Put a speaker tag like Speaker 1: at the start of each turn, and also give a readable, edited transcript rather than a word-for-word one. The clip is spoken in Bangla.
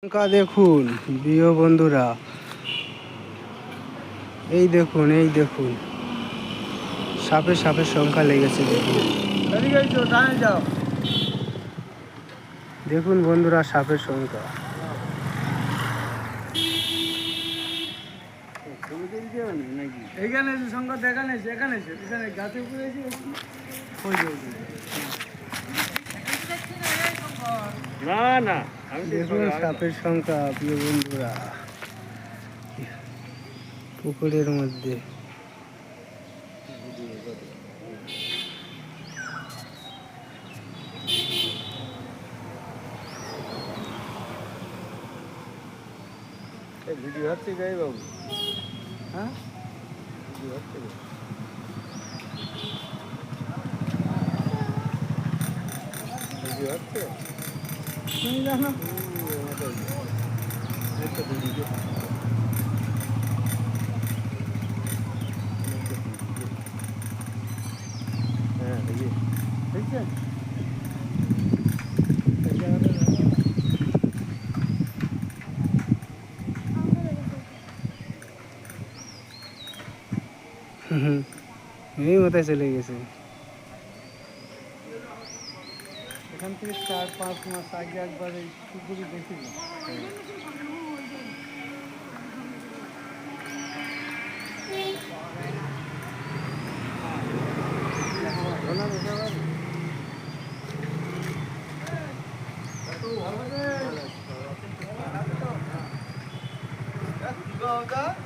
Speaker 1: সংখ্যা দেখুন প্রিয় বন্ধুরা, এই দেখুন সাপে সাপের সংখ্যা লেগেছে। দেখুন বন্ধুরা, সাপের সংখ্যা।
Speaker 2: এইখানে সংখ্যা দেখানে সেখানে এখানে গাছে উপরে না না
Speaker 1: দেখুন সাপের সংখ্যা প্রিয় বন্ধুরা, পুকুরের মধ্যে।
Speaker 2: ভিডিও হচ্ছে যাই বাবু।
Speaker 1: হ্যাঁ,
Speaker 2: ভিডিও হচ্ছে ভিডিও হচ্ছে
Speaker 1: তুমি জানো।
Speaker 2: হ্যাঁ দেখি
Speaker 1: দেখছেন? এই মাথায় চলে গেছে।
Speaker 2: এখান থেকে 4-5 মাস আগে একবার এই পুকুরে দেখি। ভালো